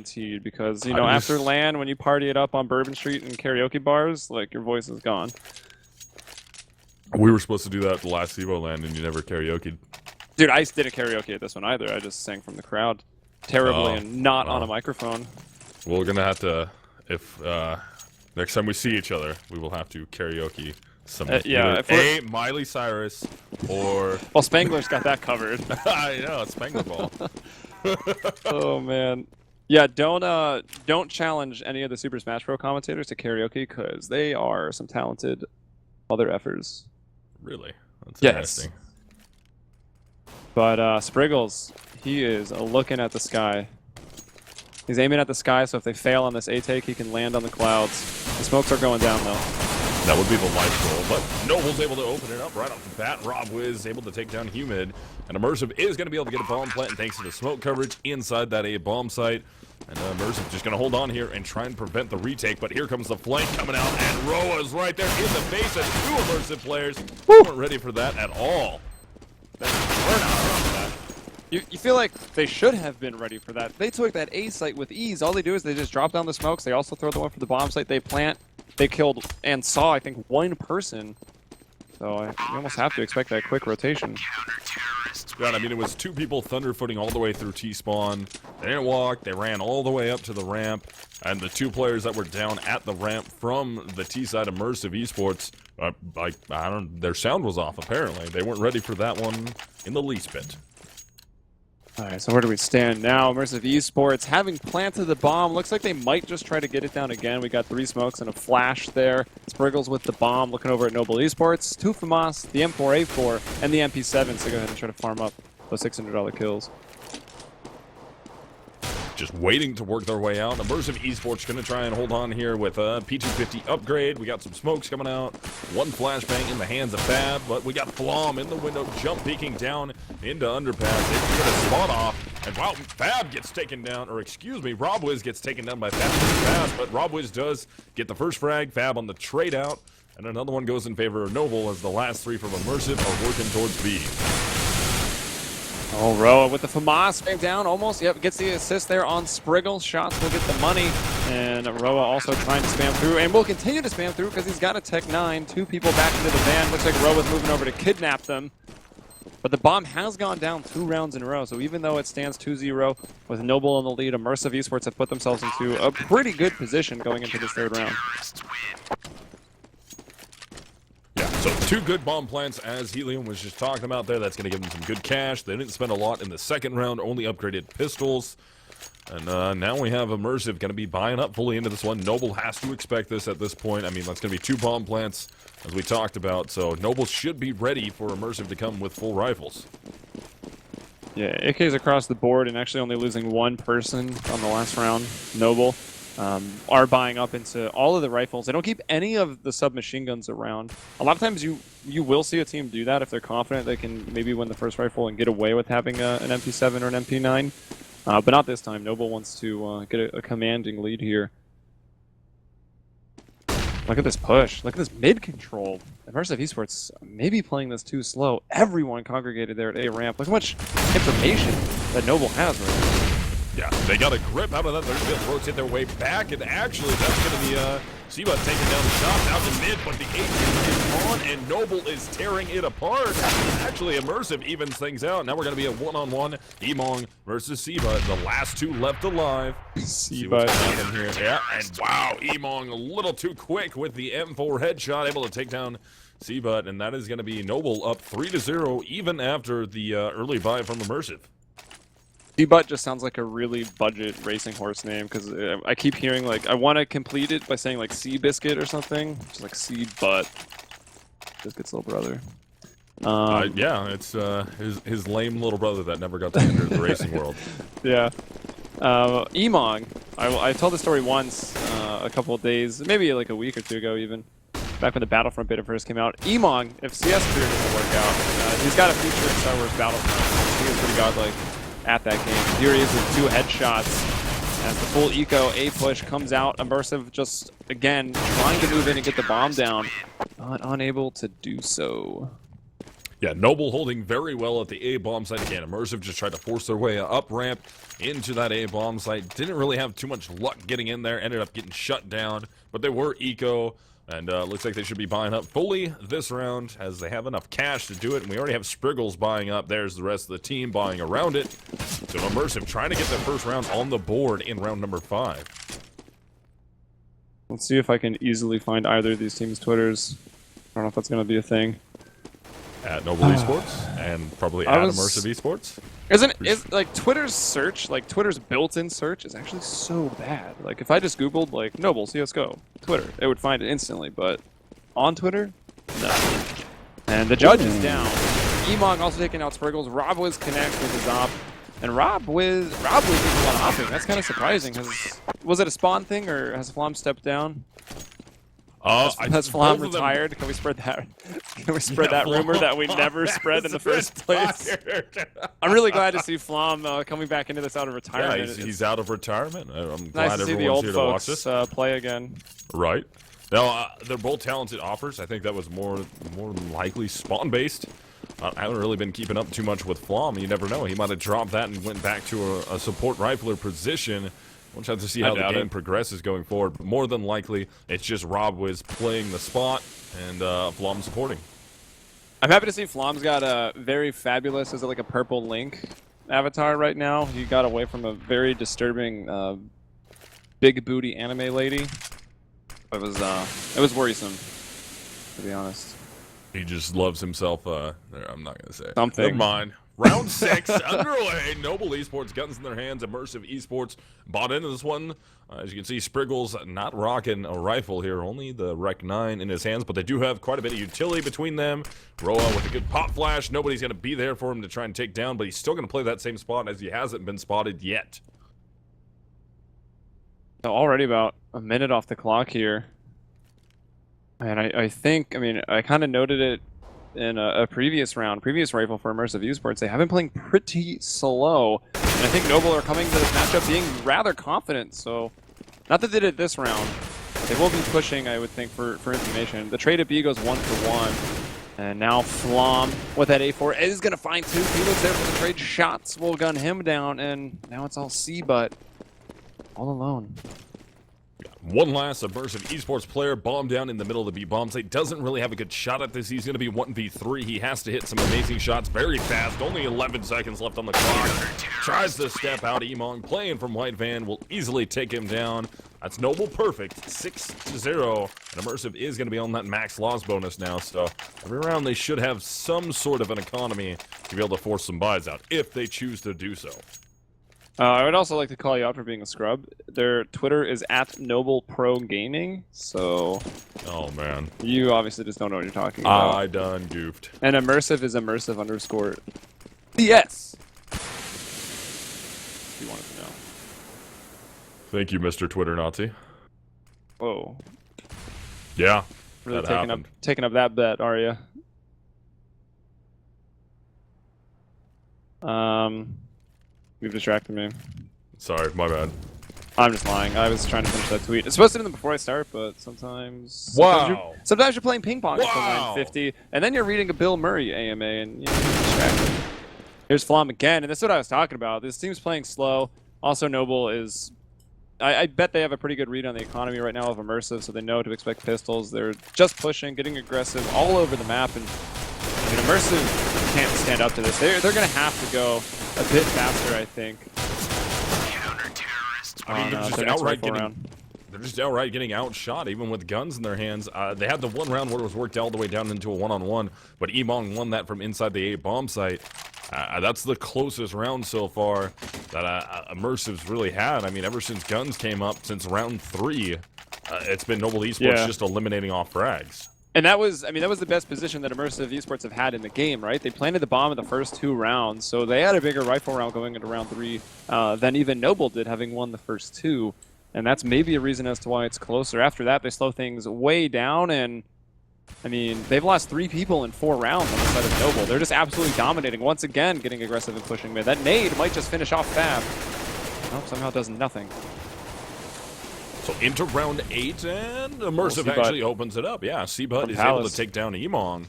guaranteed because, you know, after LAN, when you party it up on Bourbon Street and karaoke bars, like, your voice is gone. We were supposed to do that at the last CEVO LAN, and you never karaoke'd. Dude, I didn't karaoke at this one either. I just sang from the crowd terribly and not on a microphone. We're going to have to, if next time we see each other, we will have to karaoke some A, Miley Cyrus, or... Well, Spangler's got that covered. I know, it's Spangler Ball. Oh, man. Yeah, don't challenge any of the Super Smash Bros. Commentators to karaoke, because they are some talented other effers. Really? That's interesting. But Spriggles, he is looking at the sky. He's aiming at the sky, so if they fail on this A-take, he can land on the clouds. The smokes are going down, though. That would be the life goal, but Noble's able to open it up right off the bat. Rob Wiz able to take down Humid, and Immersive is going to be able to get a bomb plant thanks to the smoke coverage inside that A bomb site. And Immersive just going to hold on here and try and prevent the retake, but here comes the flank coming out, and Roa's right there in the face of two Immersive players. Weren't ready for that at all. You feel like they should have been ready for that. They took that A site with ease. All they do is they just drop down the smokes. They also throw the one for the bomb site. They plant. They killed and saw, I think, one person. So you almost have to expect that quick rotation. Yeah, I mean, it was two people thunderfooting all the way through T-spawn. They didn't walk. They ran all the way up to the ramp. And the two players that were down at the ramp from the T-side Immersive eSports, I don't, their sound was off, apparently. They weren't ready for that one in the least bit. All right, so where do we stand now? Immersive eSports having planted the bomb. Looks like they might just try to get it down again. We got 3 smokes and a flash there. Spriggles with the bomb, looking over at Noble Esports. 2 FAMAS, the M4A4, and the MP7, so go ahead and try to farm up those $600 kills. Just waiting to work their way out. Immersive eSports going to try and hold on here with a P250 upgrade. We got some smokes coming out. 1 flashbang in the hands of Fab, but we got Flom in the window, jump peeking down into underpass. They can get a spot off, and wow, Fab gets taken down, or excuse me, Rob Wiz gets taken down by Fab pretty fast, but Rob Wiz does get the first frag. Fab on the trade out, and another one goes in favor of Noble as the last 3 from Immersive are working towards B. Oh, Roa with the FAMAS spam down, almost, yep, gets the assist there on Spriggle. Shots will get the money, and Roa also trying to spam through, and will continue to spam through because he's got a Tech 9. 2 people back into the van. Looks like Roa's moving over to kidnap them. But the bomb has gone down 2 rounds in a row, so even though it stands 2-0 with Noble in the lead, Immersive eSports have put themselves into a pretty good position going into this 3rd round. Yeah, so 2 good bomb plants, as Helium was just talking about there. That's going to give them some good cash. They didn't spend a lot in the 2nd round, only upgraded pistols. And now we have Immersive going to be buying up fully into this one. Noble has to expect this at this point. I mean, that's going to be 2 bomb plants, as we talked about. So Noble should be ready for Immersive to come with full rifles. Yeah, AK's across the board and actually only losing 1 person on the last round. Noble are buying up into all of the rifles. They don't keep any of the submachine guns around. A lot of times you will see a team do that if they're confident they can maybe win the first rifle and get away with having an MP7 or an MP9. But not this time. Noble wants to get a commanding lead here. Look at this push. Look at this mid control. Immersive eSports maybe playing this too slow. Everyone congregated there at A ramp. Look how much information that Noble has right now. Yeah, they got a grip out of that. They're going to be able to rotate their way back, and actually that's going to be CEVO taking down the shot out to mid, but the 8 is on, and Noble is tearing it apart. Actually, Immersive evens things out. Now we're going to be a one-on-one, Emong versus CEVO, the last 2 left alive. CEVO in here. Yeah, and wow, Emong a little too quick with the M4 headshot, able to take down CEVO, and that is going to be Noble up 3-0, even after the early buy from Immersive. C-Butt just sounds like a really budget racing horse name because I keep hearing like I want to complete it by saying like Sea Biscuit or something, just like C-Butt, Biscuit's little brother. Yeah, it's his lame little brother that never got to enter the racing world. Yeah, Emong. I told the story once a couple of days, maybe like a week or 2 ago even. Back when the Battlefront beta first came out. Emong, if CS Career doesn't work out, he's got a future in Star Wars Battlefront. He was pretty godlike at that game. Here he is with 2 headshots as the full eco A push comes out. Immersive just, again, trying to move in and get the bomb down, but unable to do so. Yeah, Noble holding very well at the A-bomb site. Again, Immersive just tried to force their way up ramp into that A-bomb site. Didn't really have too much luck getting in there. Ended up getting shut down, but they were eco. And looks like they should be buying up fully this round as they have enough cash to do it. And we already have Spriggles buying up. There's the rest of the team buying around it. So Immersive trying to get their first round on the board in round number 5. Let's see if I can easily find either of these teams' Twitters. I don't know if that's going to be a thing. At Noble Esports and probably at Immersive Esports. Is like Twitter's search, like Twitter's built-in search is actually so bad. Like if I just Googled like Noble CSGO Twitter, it would find it instantly, but on Twitter, no. And the judge is down. Emong also taking out Spriggles. Rob Wiz connects with his op. And Rob Wiz doing a lot of hopping. That's kind of surprising. Was it a spawn thing or has Flom stepped down? Has Flom retired? Can we spread that? Can we spread that rumor that we never spread in the first place? I'm really glad to see Flom coming back into this out of retirement. Yeah, he's out of retirement. I'm nice glad to see the everyone's old here to watch folks this. play again. Right. Now they're both talented offers. I think that was more than likely spawn based. I haven't really been keeping up too much with Flom. You never know. He might have dropped that and went back to a support rifler position. We'll just have to see how the game progresses going forward. But more than likely, it's just Rob Wiz playing the spot and Flom supporting. I'm happy to see Flom's got a very fabulous, is it like a purple Link avatar right now? He got away from a very disturbing big booty anime lady. It was worrisome, to be honest. He just loves himself. I'm not gonna say something. Never mind. Round 6 underway. Noble Esports, guns in their hands. Immersive Esports bought into this one. As you can see, Spriggles not rocking a rifle here, only the Rec 9 in his hands, but they do have quite a bit of utility between them. Roa with a good pop flash. Nobody's going to be there for him to try and take down, but he's still going to play that same spot as he hasn't been spotted yet. So already about a minute off the clock here. And I think, I mean, I kind of noted it in a previous rifle for Immersive Esports. They have been playing pretty slow. And I think Noble are coming to this matchup being rather confident. So, not that they did this round. They will be pushing, I would think, for information. The trade at B goes 1-for-1. And now Flom with that A4 is going to find 2. He was there for the trade. Shots will gun him down. And now it's all C, but all alone. One last Immersive Esports player bombed down in the middle of the B bomb site. Doesn't really have a good shot at this. He's going to be 1v3. He has to hit some amazing shots very fast. Only 11 seconds left on the clock. Tries to step out. Emong playing from White Van will easily take him down. That's Noble perfect. 6-0. And Immersive is going to be on that max loss bonus now. So every round they should have some sort of an economy to be able to force some buys out if they choose to do so. I would also like to call you out for being a scrub. Their Twitter is @NobleProGaming, so... Oh, man. You obviously just don't know what you're talking about. I done goofed. And Immersive is Immersive_CS. If you wanted to know. Thank you, Mr. Twitter Nazi. Whoa. Yeah, really that taking up that bet, are you? You've distracted me. Sorry, my bad. I'm just lying. I was trying to finish that tweet. It's supposed to be before I start, but sometimes... Wow. Sometimes you're playing ping pong until Wow. 9:50, and then you're reading a Bill Murray AMA, and you're distracted. Here's Flom again, and that's what I was talking about. This team's playing slow. Also, Noble is... I bet they have a pretty good read on the economy right now of Immersive, so they know to expect pistols. They're just pushing, getting aggressive all over the map, and I mean, Immersive can't stand up to this. They're going to have to go a bit faster, I think. I mean, they're just outright getting outshot, even with guns in their hands. They had the one round where it was worked all the way down into a one-on-one, but Emong won that from inside the A bomb site. That's the closest round so far that Immersive's really had. I mean, ever since guns came up, since round 3, it's been Noble Esports just eliminating off frags. And that was, I mean, that was the best position that Immersive Esports have had in the game, right? They planted the bomb in the first 2 rounds, so they had a bigger rifle round going into round 3 than even Noble did, having won the first 2. And that's maybe a reason as to why it's closer. After that, they slow things way down, and I mean, they've lost 3 people in 4 rounds on the side of Noble. They're just absolutely dominating, once again, getting aggressive and pushing mid. That nade might just finish off Fab. Nope, somehow does nothing. So into round 8, and Immersive actually opens it up. Yeah, CEVO is able to take down Emong.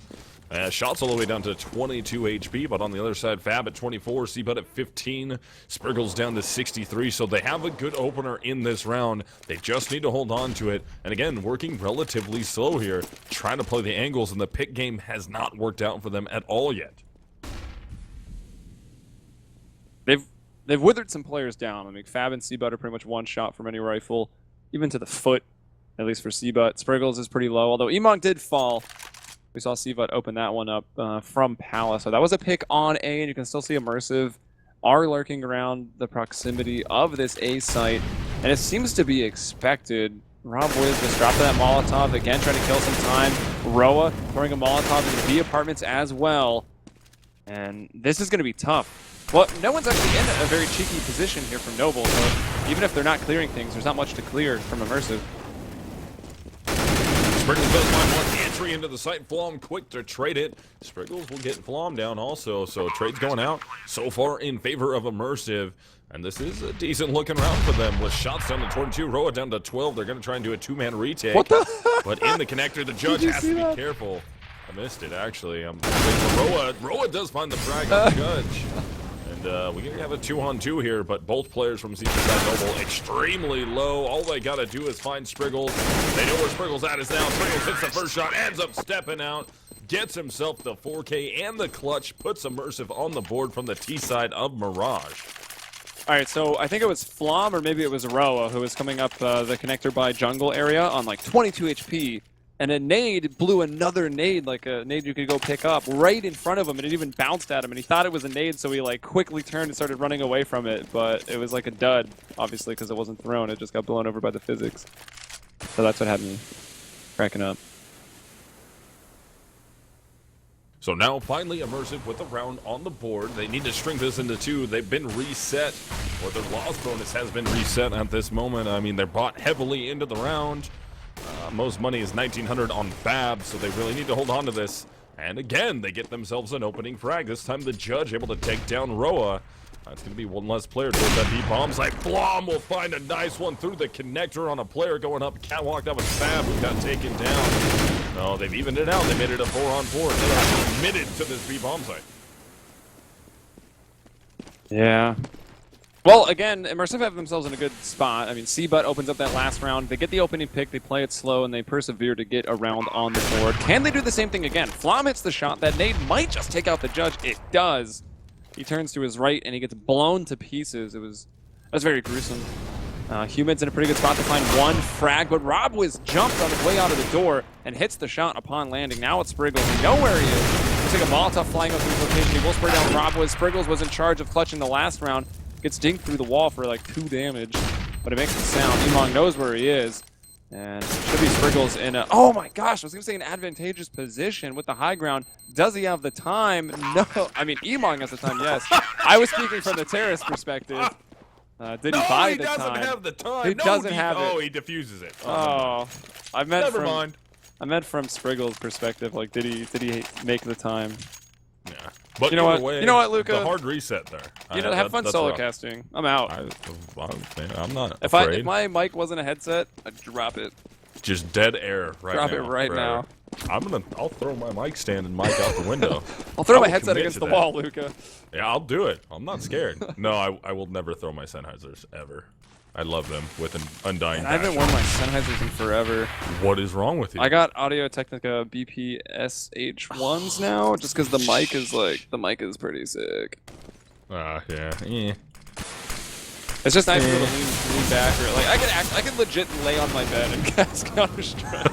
Shots all the way down to 22 HP, but on the other side, Fab at 24, CEVO at 15, Spriggles down to 63, so they have a good opener in this round. They just need to hold on to it, and again, working relatively slow here, trying to play the angles, and the pick game has not worked out for them at all yet. They've withered some players down. I mean, Fab and CEVO are pretty much one shot from any rifle, even to the foot, at least for CEVO. Spriggles is pretty low, although Emong did fall. We saw CEVO open that one up from Palace. So that was a pick on A, and you can still see Immersive are lurking around the proximity of this A site. And it seems to be expected. Rob Wiz just dropped that Molotov, again trying to kill some time. Roa throwing a Molotov into B apartments as well. And this is going to be tough. Well, no one's actually in a very cheeky position here from Noble, so even if they're not clearing things, there's not much to clear from Immersive. Spriggles does find one entry into the site. Flom quick to trade it. Spriggles will get Flom down also, so trade's going out so far in favor of Immersive. And this is a decent looking round for them with shots down to 22, Roa down to 12. They're going to try and do a two-man retake. What the? But in the connector, the judge has to be careful. I missed it, actually. I'm waiting for Roa. Roa does find the frag on the judge. And we have a 2-on-2 here, but both players from CEVO Noble extremely low. All they got to do is find Spriggles. They know where Spriggles at is now. Spriggles hits the first shot, ends up stepping out, gets himself the 4K and the clutch, puts Immersive on the board from the T side of Mirage. All right, so I think it was Flom or maybe it was Roa who was coming up the connector by jungle area on like 22 HP. And a nade blew another nade, like a nade you could go pick up, right in front of him, and it even bounced at him, and he thought it was a nade, so he like quickly turned and started running away from it, but it was like a dud, obviously, because it wasn't thrown, it just got blown over by the physics. So that's what had me cracking up. So now, finally, Immersive with a round on the board. They need to string this into two. They've been reset, or their loss bonus has been reset at this moment. I mean, they're bought heavily into the round. Most money is 1,900 on Fab, so they really need to hold on to this. And again, they get themselves an opening frag. This time the judge able to take down Roa. That's going to be one less player towards that deep bomb site. Flom will find a nice one through the connector on a player going up. Catwalk, that was Fab who got taken down. No, they've evened it out. They made it a 4-on-4. They are committed to this B bomb site. Yeah. Well, again, Immersive have themselves in a good spot. I mean, CEVO opens up that last round. They get the opening pick, they play it slow, and they persevere to get a round on the board. Can they do the same thing again? Flom hits the shot. That nade might just take out the judge. It does. He turns to his right, and he gets blown to pieces. That was very gruesome. Humid's in a pretty good spot to find one frag, but Rob was jumped on his way out of the door and hits the shot upon landing. Now it's Spriggles. We know where he is. Looks like a Molotov flying up to his location. He will spray down Rob Wiz. Spriggles was in charge of clutching the last round. Gets dinged through the wall for like 2 damage, but it makes a sound. Emong knows where he is, and should be Spriggles in a, oh my gosh, I was going to say an advantageous position with the high ground. Does he have the time? No. I mean, Emong has the time, yes. I was speaking from the terrorist perspective. Did he buy the time? No, he doesn't have the time. He doesn't have it. Oh, he diffuses it. Oh, I meant Never mind. I meant from Spriggles' perspective. Like, did he make the time? Yeah. But you know what? Way, you know what, Luca? The hard reset there. You know, have fun solo casting. I'm out. I'm not If afraid. if my mic wasn't a headset, I'd drop it. Just dead air right now. Drop it right now. I'll throw my mic stand and mic out the window. I'll throw my headset against the wall, Luca. Yeah, I'll do it. I'm not scared. No, I will never throw my Sennheisers ever. I love them with an undying passion. I haven't worn my Sennheisers in forever. What is wrong with you? I got Audio Technica BPSH1s now, just because the mic is pretty sick. Yeah. It's just nice to be able to lean back, or like I could legit lay on my bed and cast Counter-Strike.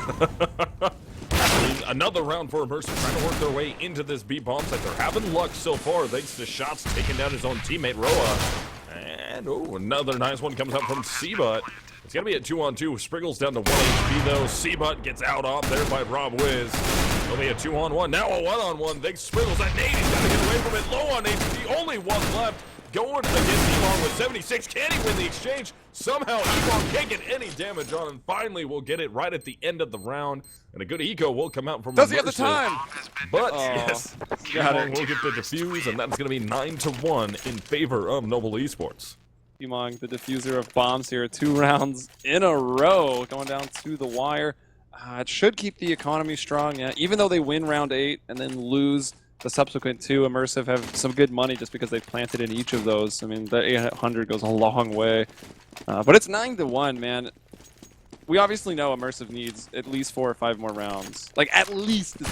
Another round for Immersive, trying to work their way into this B bomb site. They're having luck so far, thanks to shots taking down his own teammate Roa. And another nice one comes up from CEVO. It's gonna be a 2-on-2. Spriggles down to 1 HP though. CEVO gets out off there by Rob Wiz. It'll be a 2-on-1. Now a 1-on-1. Thanks Spriggles. That nade, he's gotta get away from it. Low on HP, only one left. Going against Emong with 76. Can he win the exchange? Somehow Emong can't get any damage on him. Finally, we'll get it right at the end of the round. And a good eco will come out from Does he have the time? But, yes, Emong will get the defuse, and that's going to be 9-1 in favor of Noble eSports. Emong, the diffuser of bombs here. 2 rounds in a row, going down to the wire. It should keep the economy strong. Yeah, even though they win round 8 and then lose the subsequent 2, Immersive have some good money just because they've planted in each of those. I mean, the 800 goes a long way. But it's 9-1, man. We obviously know Immersive needs at least 4 or 5 more rounds. Like, at least 3.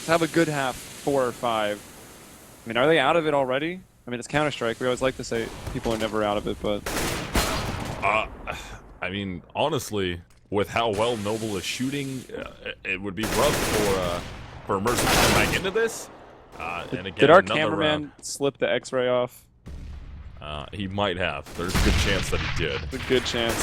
To have a good half, 4 or 5. I mean, are they out of it already? I mean, it's Counter-Strike. We always like to say people are never out of it, but... I mean, honestly, with how well Noble is shooting, it would be rough for Immersive to come back into this. And again, did our cameraman slip the X-ray off? He might have. There's a good chance that he did. A good chance.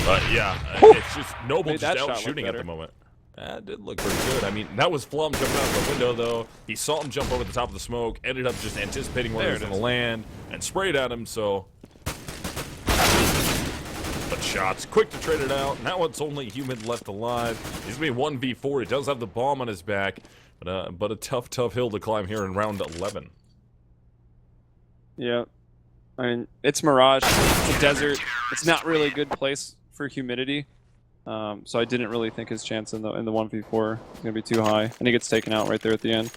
But yeah, it's just Noble Made just that out shot shooting look at the better. moment. That did look pretty good. I mean, that was Flum jumping out the window, though. He saw him jump over the top of the smoke, ended up just anticipating where he was going to land, and sprayed at him, so... But shots, quick to trade it out. Now it's only Human left alive. He's going to be 1v4. He does have the bomb on his back, but a tough hill to climb here in round 11. Yeah. I mean, it's Mirage. It's a desert. It's not really a good place for humidity. So I didn't really think his chance in the 1v4 was gonna be too high, and he gets taken out right there at the end.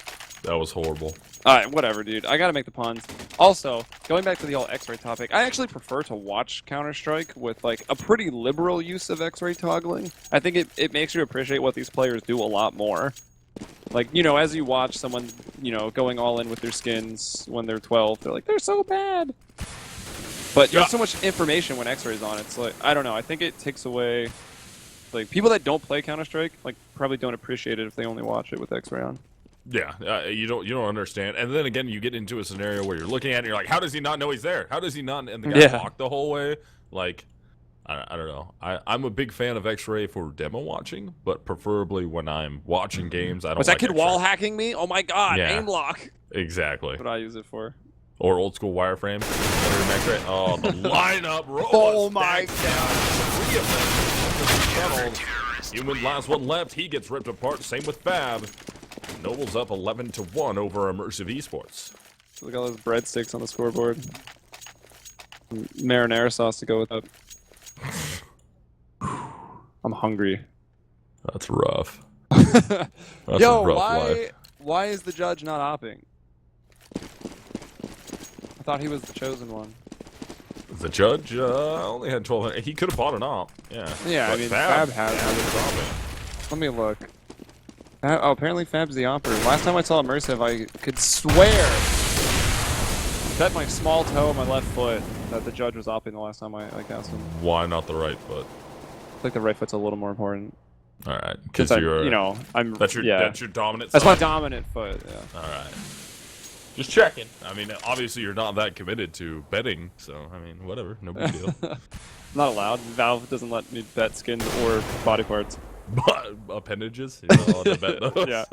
That was horrible. All right, whatever, dude. I gotta make the puns. Also, going back to the whole X-ray topic, I actually prefer to watch Counter-Strike with like a pretty liberal use of X-ray toggling. I think it makes you appreciate what these players do a lot more. Like, you know, as you watch someone, you know, going all in with their skins when they're 12, they're like, they're so bad. But you have so much information when X-ray's on. It's like, I don't know. I think it takes away. Like, people that don't play Counter-Strike, like, probably don't appreciate it if they only watch it with X-ray on. Yeah, you don't understand. And then again, you get into a scenario where you're looking at it and you're like, how does he not know he's there? How does he not? And the guy walked the whole way. Like, I don't know. I'm a big fan of X-ray for demo watching, but preferably when I'm watching games, I don't. Was like that kid X-ray. wall hacking me? Oh my god, aim lock. Exactly. That's what I use it for. Or old school wireframe. Oh, the lineup. Oh my god. 3 of them. Human last one left. He gets ripped apart. Same with Fab. Noble's up 11-1 over Immersive eSports. Look at all those breadsticks on the scoreboard. Marinara sauce to go with that. I'm hungry. That's rough. Yo, a rough life. why is the judge not hopping? I thought he was the chosen one. The judge only had 12. He could have bought an op. Yeah. Yeah, but I mean, Fab has it. Let me look. Oh, apparently Fab's the opper. Last time I saw Immersive, I could swear, bet my small toe on my left foot, that the judge was opping the last time I cast him. Why not the right foot? I think the right foot's a little more important. All right, because you're, you know, that's your dominant. That's side. my dominant foot. Yeah. All right. Just checking. I mean, obviously you're not that committed to betting, so I mean, whatever, no big deal. Not allowed. Valve doesn't let me bet skins or body parts. But appendages, you're not allowed to bet those. Yeah.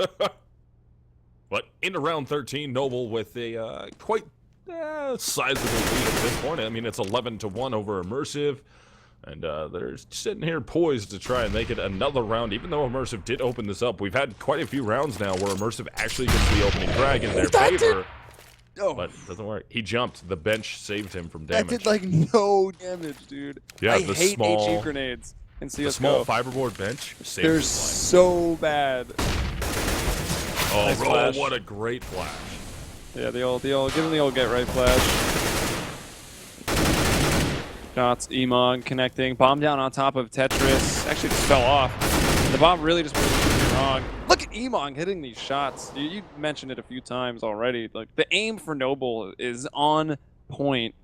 But into round 13, Noble with a quite sizable lead at this point. I mean, it's 11-1 over Immersive. And they're sitting here poised to try and make it another round, even though Immersive did open this up. We've had quite a few rounds now where Immersive actually gets the opening frag in their favor. But it doesn't work. He jumped. The bench saved him from damage. That did, like, no damage, dude. Yeah, I hate HE grenades in CSGO. The small fiberboard bench saved They're his life. so bad. Oh, nice Roll, what a great flash. Yeah, the old, give him the old get right flash. Shots, Emon connecting, bomb down on top of Tetris. Actually just fell off. The bomb really just went wrong. Look at Emon hitting these shots. You mentioned it a few times already. Like, the aim for Noble is on point.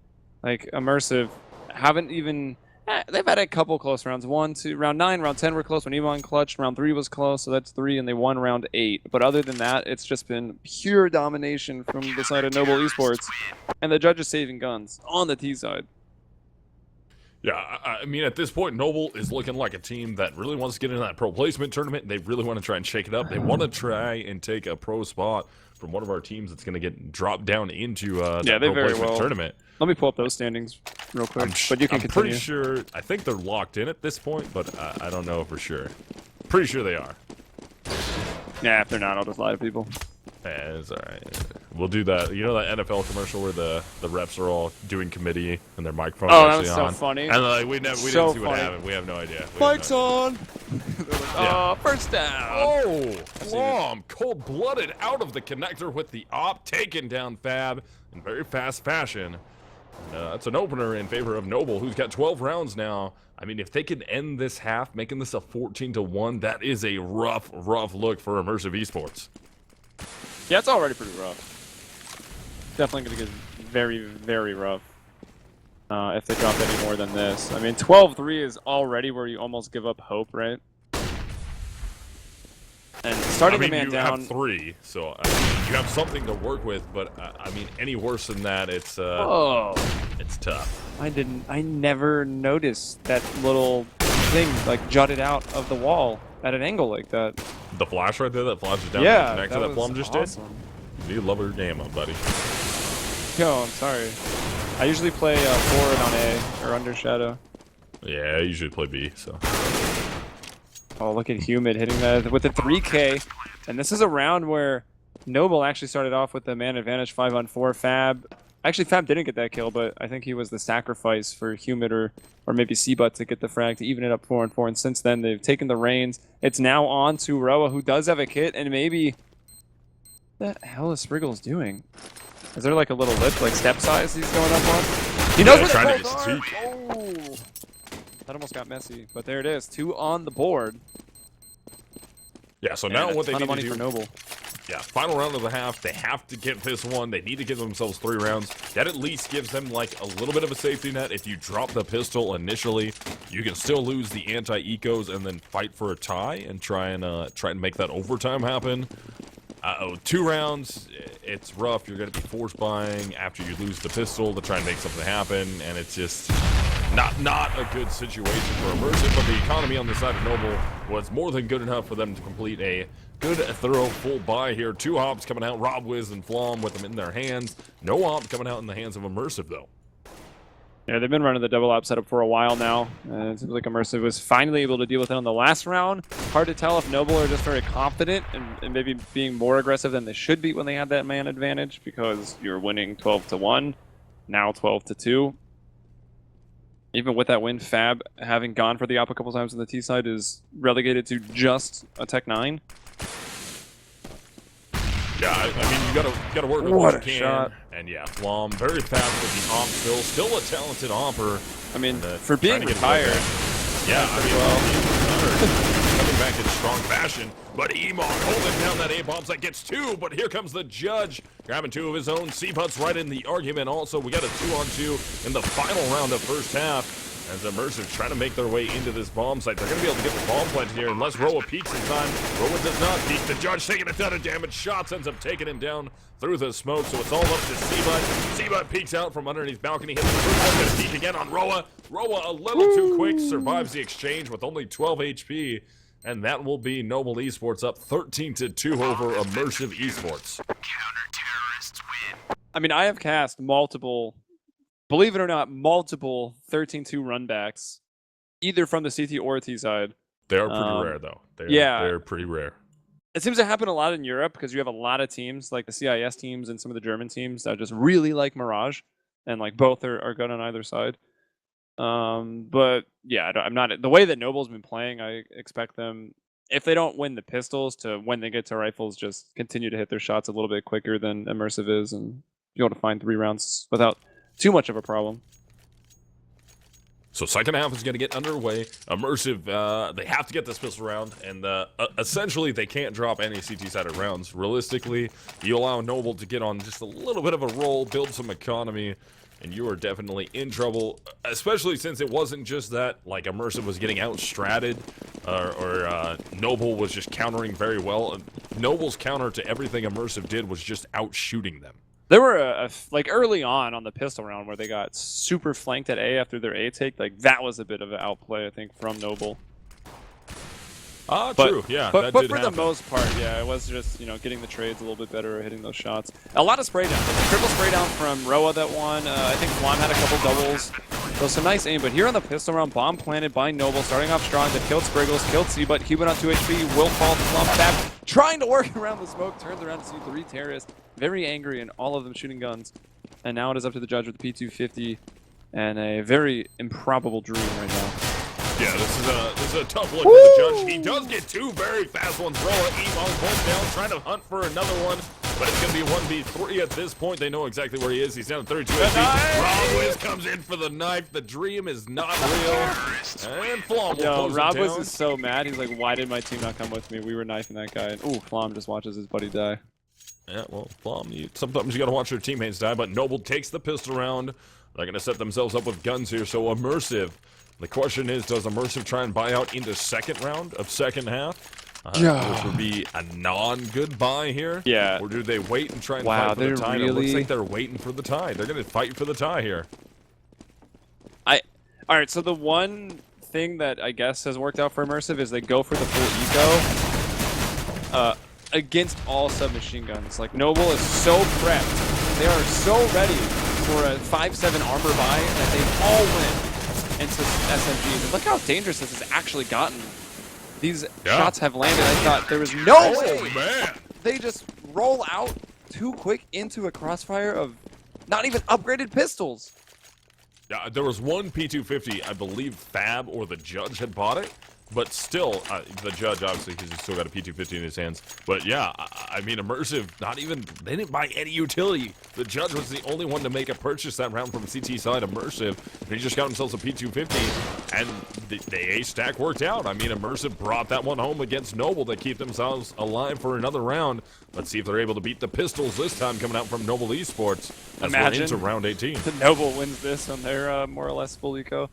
Like, Immersive haven't even... they've had a couple close rounds. 1, 2, round 9, round 10 were close when Emon clutched. Round 3 was close, so that's 3, and they won round 8. But other than that, it's just been pure domination from the side of Noble Esports. And the judge is saving guns on the T side. Yeah, I mean, at this point, Noble is looking like a team that really wants to get into that pro placement tournament. They really want to try and shake it up. They want to try and take a pro spot from one of our teams that's going to get dropped down into that pro placement tournament. Let me pull up those standings real quick, but you can continue. I'm pretty sure, I think they're locked in at this point, but I don't know for sure. Pretty sure they are. Yeah, if they're not, I'll just lie to people. Yeah, it's all right. We'll do that. You know that NFL commercial where the reps are all doing committee and their microphones Oh, actually that was so on? funny. And like we didn't see what happened. We have no idea. Mike's on. Yeah. First down. Oh, Flom, cold-blooded out of the connector with the op, taking down Fab in very fast fashion. That's an opener in favor of Noble, who's got 12 rounds now. I mean, if they could end this half, making this a 14-1, that is a rough look for Immersive Esports. Yeah, it's already pretty rough. Definitely going to get very, very rough if they drop any more than this. I mean, 12-3 is already where you almost give up hope, right? And starting the man down. You have 3, so you have something to work with. But I mean, any worse than that, it's tough. I never noticed that little thing like jutted out of the wall at an angle like that. The flash right there that flashes down Yeah, the connector that Plum just awesome. did. You love your game up, buddy. Yo, I'm sorry. I usually play forward on A or under shadow. Yeah, I usually play B, so. Oh, look at Humid hitting that with the 3K. And this is a round where Noble actually started off with the man advantage 5-on-4. Fab. Actually, Fab didn't get that kill, but I think he was the sacrifice for Humid or maybe Seabutt to get the frag to even it up 4-on-4. And since then, they've taken the reins. It's now on to Roa, who does have a kit, and maybe... What the hell is Spriggles doing? Is there like a little lip, like step size he's going up on? He knows where the balls are! Oh! That almost got messy, but there it is. 2 on the board. Yeah, so now what they need to money do... for Noble. Yeah, final round of the half. They have to get this one. They need to give themselves 3 rounds. That at least gives them like a little bit of a safety net. If you drop the pistol initially, you can still lose the anti-ecos and then fight for a tie and try and make that overtime happen. 2 rounds, it's rough. You're going to be force buying after you lose the pistol to try and make something happen, and it's just not a good situation for Immersive. But the economy on the side of Noble was more than good enough for them to complete a good, thorough, full buy here. 2 hops coming out, Rob Wiz and Flom with them in their hands. No op coming out in the hands of Immersive, though. Yeah, they've been running the double op setup for a while now. It seems like Immersive was finally able to deal with it on the last round. Hard to tell if Noble are just very confident and maybe being more aggressive than they should be when they had that man advantage, because you're winning 12-1, now 12-2. Even with that win, Fab, having gone for the op a couple times on the T side, is relegated to just a Tech 9. Yeah, I mean, you gotta work with what you can. Shot. And yeah, Flom very fast with the omp still a talented omper. I mean, for being retired. Yeah, I mean, coming back in strong fashion. But Emon holding down that A-bomb site, gets 2, but here comes the judge, grabbing 2 of his own. Seabut's right in the argument also. We got a 2-on-2 in the final round of first half. As Immersive trying to make their way into this bomb site. They're going to be able to get the bomb plant here unless Roa peeks in time. Roa does not peek. The judge taking a ton of damage. Shots ends up taking him down through the smoke. So it's all up to Seabutt. Seabutt peeks out from underneath balcony. Hits the first one. Going to peek again on Roa. Roa a little too quick. Survives the exchange with only 12 HP. And that will be Noble Esports up 13-2 over Immersive Esports. Counter-terrorists win. I mean, I have cast multiple... Believe it or not, multiple 13-2 runbacks, either from the CT or T side. They are pretty rare, though. They're pretty rare. It seems to happen a lot in Europe because you have a lot of teams, like the CIS teams and some of the German teams, that just really like Mirage, and like both are good on either side. But yeah, I'm not the way that Noble's been playing. I expect them, if they don't win the pistols, to when they get to rifles, just continue to hit their shots a little bit quicker than Immersive is, and be able to find 3 rounds without too much of a problem. So second half is going to get underway. Immersive, they have to get this pistol round, and essentially they can't drop any CT-sided rounds. Realistically, you allow Noble to get on just a little bit of a roll, build some economy, and you are definitely in trouble, especially since it wasn't just that, like, Immersive was getting out-stratted, or Noble was just countering very well. Noble's counter to everything Immersive did was just out-shooting them. There were, like, early on the pistol round where they got super flanked at A after their A take. Like, that was a bit of an outplay, I think, from Noble. True, yeah. But for the most part, yeah, it was just, you know, getting the trades a little bit better, hitting those shots. A lot of spray down. Triple spray down from Roa that one. I think Flom had a couple doubles. So some nice aim, but here on the pistol round, bomb planted by Noble, starting off strong. They killed Spriggles, killed C, but Cuban on 2 HP, will fall to Flump back, trying to work around the smoke, turns around to see 3 terrorists, very angry, and all of them shooting guns. And now it is up to the judge with the P250 and a very improbable dream right now. Yeah, this is a tough look for the judge. He does get 2 very fast ones. Rolla, Emong both down, trying to hunt for another one. But it's going to be 1v3 at this point. They know exactly where he is. He's down at 32 HP. Rob Wiz comes in for the knife. The dream is not real. And Flom will close Rob it Wiz down. is so mad. He's like, why did my team not come with me? We were knifing that guy. And, ooh, Flom just watches his buddy die. Yeah, well, Flom, sometimes you got to watch your teammates die. But Noble takes the pistol round. They're going to set themselves up with guns here. So Immersive. The question is, does Immersive try and buy out into second round of second half? Which would be a non-good buy here. Yeah. Or do they wait and try and fight for the tie? It looks like they're waiting for the tie. They're going to fight for the tie here. All right, so the one thing that I guess has worked out for Immersive is they go for the full eco against all submachine guns. Like, Noble is so prepped. They are so ready for a 5-7 armor buy that they all win into SMGs. And look how dangerous this has actually gotten. These shots have landed. I thought there was no way. Man. They just roll out too quick into a crossfire of not even upgraded pistols. Yeah, there was one P250, I believe Fab or the judge had bought it, but still, the judge obviously, because he's still got a P250 in his hands. But yeah, I mean, Immersive, they didn't buy any utility. The judge was the only one to make a purchase that round from CT side, Immersive, and he just got himself a P250, and the A stack worked out. I mean, Immersive brought that one home against Noble to keep themselves alive for another round. Let's see if they're able to beat the Pistols this time, coming out from Noble eSports. As we're into round 18. Noble wins this on their more or less full eco.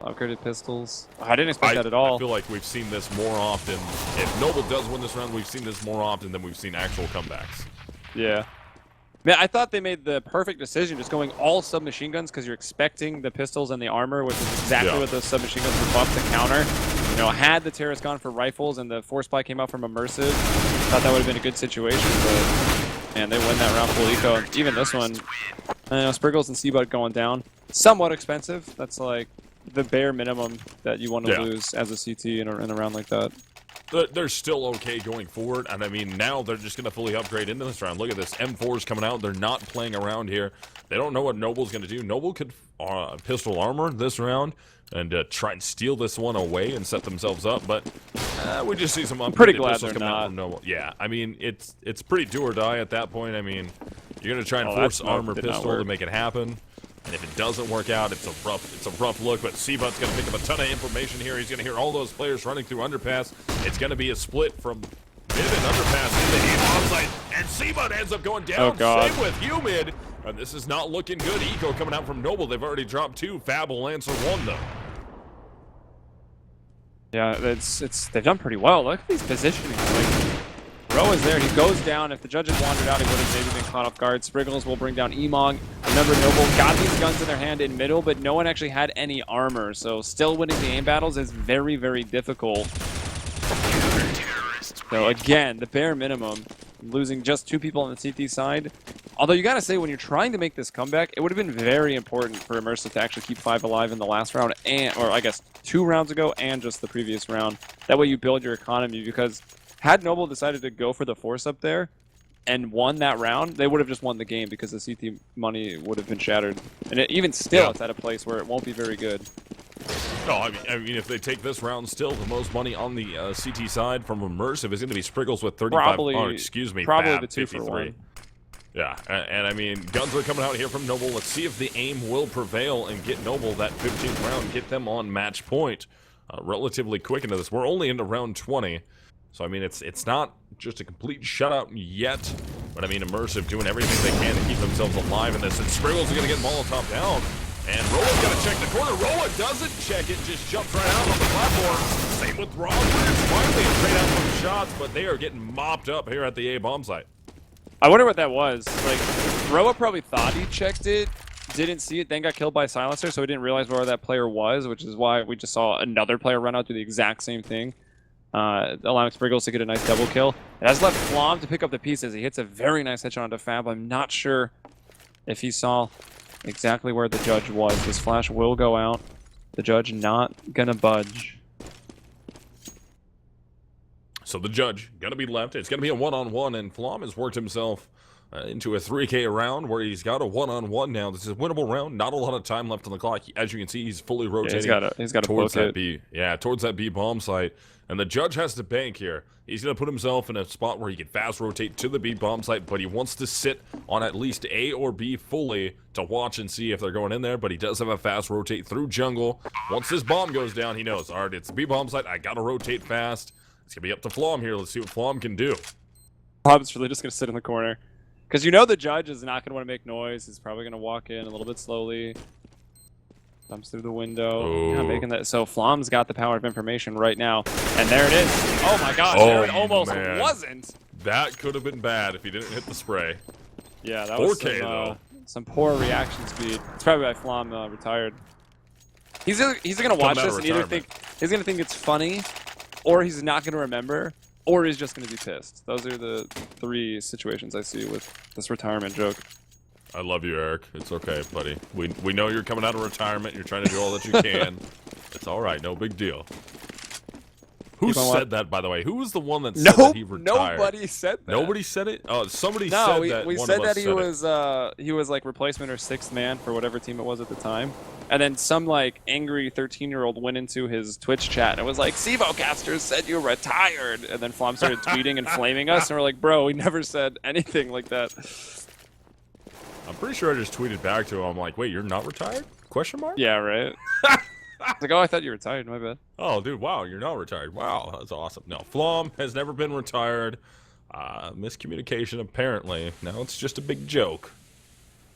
Upgraded pistols. I didn't expect that at all. I feel like we've seen this more often. If Noble does win this round, we've seen this more often than we've seen actual comebacks. Yeah. Man, I thought they made the perfect decision just going all submachine guns because you're expecting the pistols and the armor, which is exactly what those submachine guns were buffed to counter. You know, had the terrorists gone for rifles and the force spy came out from Immersive, thought that would have been a good situation, but man, they win that round full eco. And even this one, I know Spriggles and Seabud going down. Somewhat expensive. That's like the bare minimum that you want to lose as a CT in a round like that. They're still okay going forward, and I mean, now they're just going to fully upgrade into this round. Look at this. M4's coming out. They're not playing around here. They don't know what Noble's going to do. Noble could pistol armor this round and try and steal this one away and set themselves up, but we just see some upgraded pretty glad pistols they're coming out not. from Noble. Yeah, I mean, it's pretty do or die at that point. I mean, you're going to try and force armor pistol to make it happen. And if it doesn't work out, it's a rough look. But CEVO-M's going to pick up a ton of information here. He's going to hear all those players running through underpass. It's going to be a split from mid and underpass into the onside. And CEVO ends up going down. Oh, God. Same with Humid. And this is not looking good. Eco coming out from Noble. They've already dropped 2. Fab will answer 1 though. Yeah, they've done pretty well. Look at these positioning. Like, Ro is there. He goes down. If the judge had wandered out, he would have maybe been caught off guard. Spriggles will bring down Emong. Remember, Noble got these guns in their hand in middle, but no one actually had any armor. So still winning the aim battles is very, very difficult. So again, the bare minimum, losing just 2 people on the CT side. Although you gotta say, when you're trying to make this comeback, it would have been very important for Immersive to actually keep 5 alive in the last round, or I guess 2 rounds ago, and just the previous round. That way you build your economy, because had Noble decided to go for the force up there and won that round, they would have just won the game because the CT money would have been shattered. And even still, it's at a place where it won't be very good. No, I mean, if they take this round, still the most money on the CT side from Immersive is going to be Spriggles with 35. Probably Fab, the 2 53. for 1. Yeah, and I mean, guns are coming out here from Noble. Let's see if the aim will prevail and get Noble that 15th round, get them on match point relatively quick into this. We're only into round 20. So, I mean, it's not just a complete shutout yet, but I mean, Immersive doing everything they can to keep themselves alive in this. And Spriggles are going to get Molotov down. And Rolla's going to check the corner. Rolla doesn't check it, just jumps right out on the platform. Same with Rob. Finally, straight out from the shots, but they are getting mopped up here at the A-bomb site. I wonder what that was. Like, Roa probably thought he checked it, didn't see it, then got killed by Silencer, so he didn't realize where that player was, which is why we just saw another player run out do the exact same thing. Allowing Spriggles to get a nice double kill. It has left Flom to pick up the pieces. He hits a very nice headshot onto Fab. I'm not sure if he saw exactly where the judge was. This flash will go out. The judge not gonna budge. So the judge gonna be left. It's gonna be a one-on-one, and Flom has worked himself into a 3K round where he's got a one-on-one now. This is a winnable round. Not a lot of time left on the clock. As you can see, he's fully rotating He's got to towards book that it. B. Yeah, towards that B bomb site. And the judge has to bank here. He's going to put himself in a spot where he can fast rotate to the B bomb site, but he wants to sit on at least A or B fully to watch and see if they're going in there. But he does have a fast rotate through jungle. Once this bomb goes down, he knows, all right, it's the B bomb site. I got to rotate fast. It's going to be up to Flom here. Let's see what Flom can do. Flom's really just going to sit in the corner. Because you know the judge is not going to want to make noise. He's probably going to walk in a little bit slowly. Comes through the window. Yeah, making that. So Flom's got the power of information right now. And there it is. Oh my gosh, there it almost wasn't. That could have been bad if he didn't hit the spray. Yeah, that was 4K, some poor reaction speed. It's probably why Flom retired. He's going to watch this and either think he's going to think it's funny, or he's not going to remember, or he's just going to be pissed. Those are the three situations I see with this retirement joke. I love you, Eric. It's okay, buddy. We know you're coming out of retirement. You're trying to do all that you can. It's all right. No big deal. Who said that, by the way? Who was the one that said that he retired? Nobody said that. Nobody said it? Oh, somebody said that. We said that he was like replacement or sixth man for whatever team it was at the time. And then some like angry 13-year-old went into his Twitch chat and it was like, CEVO-casters said you retired. And then Flom started tweeting and flaming us. And we're like, bro, we never said anything like that. I'm pretty sure I just tweeted back to him. I'm like, wait, you're not retired? Question mark? Yeah, right. Like, oh, I thought you retired. My bad. Oh, dude, wow, you're not retired. Wow, that's awesome. No, Flom has never been retired. Miscommunication, apparently. Now it's just a big joke.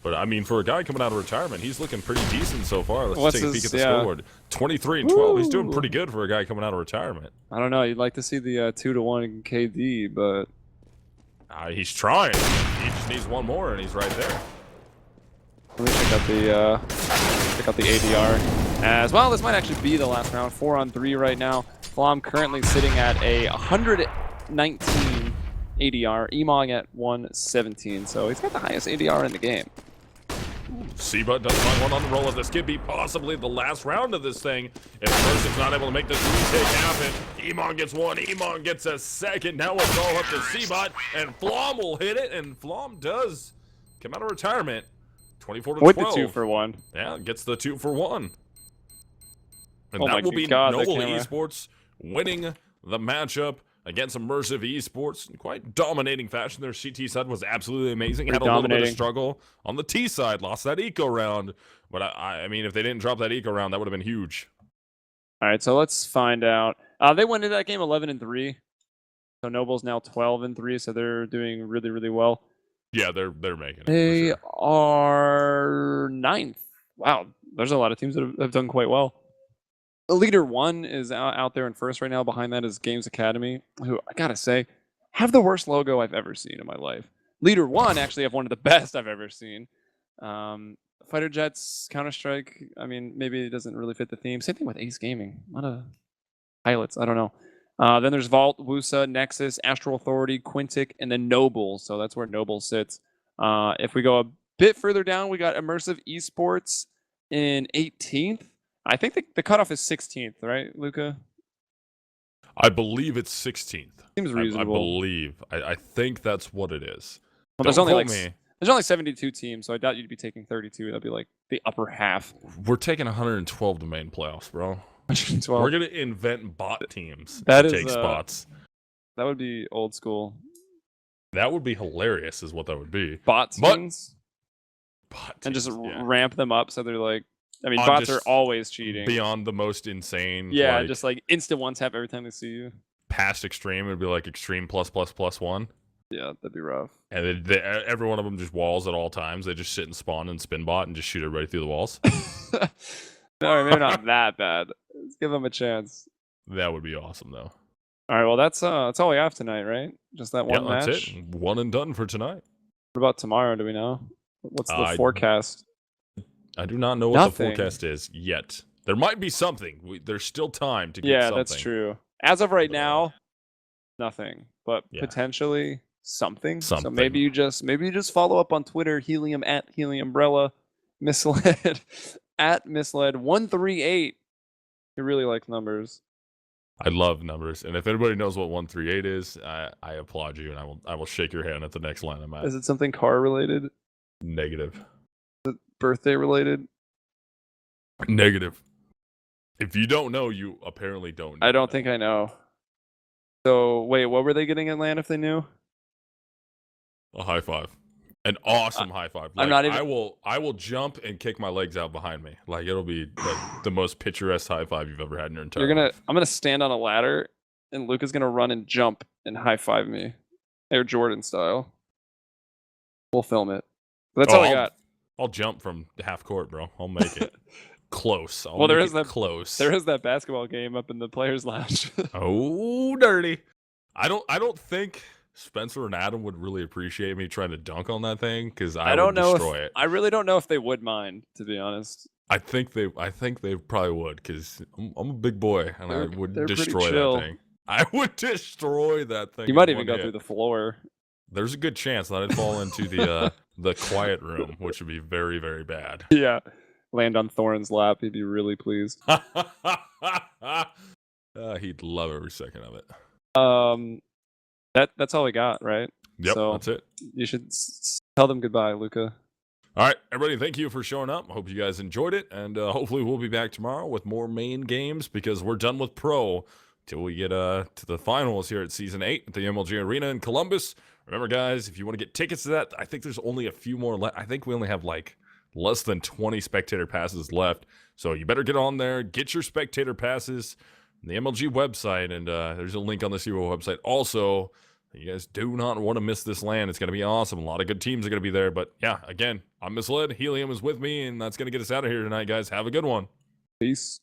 But, I mean, for a guy coming out of retirement, he's looking pretty decent so far. Let's take a peek at the scoreboard. 23-12. He's doing pretty good for a guy coming out of retirement. I don't know. You'd like to see the 2-1 KD, but... He's trying. He just needs one more, and he's right there. Let me check out the ADR as well. This might actually be the last round. 4-on-3 right now. Flom currently sitting at a 119 ADR. Emong at 117. So he's got the highest ADR in the game. CEVO does find one on the roll of this. Could be possibly the last round of this thing. If Immersive's not able to make this retake happen, Emong gets one, Emong gets a second. Now it's all up to CEVO, and Flom will hit it, and Flom does come out of retirement. 24-12. With the 2-for-1. Yeah, gets the 2-for-1. And oh that will be God, Noble eSports winning the matchup against Immersive eSports in quite dominating fashion. Their CT side was absolutely amazing. Had a little bit of struggle on the T side. Lost that eco round. But I mean, if they didn't drop that eco round, that would have been huge. All right, so let's find out. They went into that game 11-3. So Noble's now 12-3, so they're doing really, really well. Yeah, they're making it. They are 9th. Wow, there's a lot of teams that have done quite well. Leader 1 is out there in first right now. Behind that is Games Academy, who I gotta say have the worst logo I've ever seen in my life. Leader 1 actually have one of the best I've ever seen. Fighter Jets, Counter-Strike. I mean, maybe it doesn't really fit the theme. Same thing with Ace Gaming. A lot of pilots. I don't know. Then there's Vault, Wusa, Nexus, Astral Authority, Quintic, and then Noble. So that's where Noble sits. If we go a bit further down, we got Immersive eSports in 18th. I think the cutoff is 16th, right, Luca? I believe it's 16th. Seems reasonable. I believe. I think that's what it is. Well, there's only 72 teams, so I doubt you'd be taking 32. That'd be like the upper half. We're taking 112 to main playoffs, bro. 112. We're gonna invent bot teams to take spots. That would be old school. That would be hilarious, is what that would be. Bot teams? Bot teams, and just ramp them up so they're like... I mean, I'm bots are always cheating. Beyond the most insane. Yeah, like, just like instant one tap every time they see you. Past extreme, it'd be like extreme +++1. Yeah, that'd be rough. And every one of them just walls at all times. They just sit and spawn and spin bot and just shoot everybody through the walls. No, maybe not that bad. Let's give them a chance. That would be awesome, though. All right, well, that's all we have tonight, right? Just that one match? That's it. One and done for tonight. What about tomorrow? Do we know? What's the forecast? I do not know what the forecast is yet. There might be something. There's still time to get something. Yeah, that's true. As of right now, nothing. But potentially something. So maybe you just follow up on Twitter, Helium @HeliumBrella. Misled at Misled 138. You really like numbers. I love numbers, and if anybody knows what 138 is, I applaud you, and I will shake your hand at the next line I'm at. Is it something car related? Negative. Birthday related? Negative. If you don't know, you apparently don't know. I don't think I know. So wait, what were they getting in land if they knew? A high five. An awesome high five. Like, I'm not even. I will jump and kick my legs out behind me. Like, it'll be like the most picturesque high five you've ever had in your entire life. I'm gonna stand on a ladder, and Luca's gonna run and jump and high five me, Air Jordan style. We'll film it. But that's all I got. I'll jump from half court, bro. I'll make it close. Well, there is that close. There is that basketball game up in the players' lounge. Oh, dirty. I don't think Spencer and Adam would really appreciate me trying to dunk on that thing because I would destroy it. I really don't know if they would mind, to be honest. I think they probably would because I'm a big boy and I would destroy that thing. I would destroy that thing. You might even go through the floor. There's a good chance that I'd fall into the quiet room, which would be very, very bad. Yeah. Land on Thorin's lap. He'd be really pleased. He'd love every second of it. That's all we got, right? Yep, so that's it. You should tell them goodbye, Luca. All right, everybody, thank you for showing up. I hope you guys enjoyed it, and hopefully we'll be back tomorrow with more main games because we're done with Pro till we get to the finals here at Season 8 at the MLG Arena in Columbus. Remember, guys, if you want to get tickets to that, I think there's only a few more left. I think we only have like less than 20 spectator passes left, so you better get on there, get your spectator passes on the MLG website, and there's a link on the CEVO website also. You guys do not want to miss this LAN. It's going to be awesome. A lot of good teams are going to be there. But yeah, again, I'm Misled. Helium is with me, and that's going to get us out of here tonight, guys. Have a good one. Peace.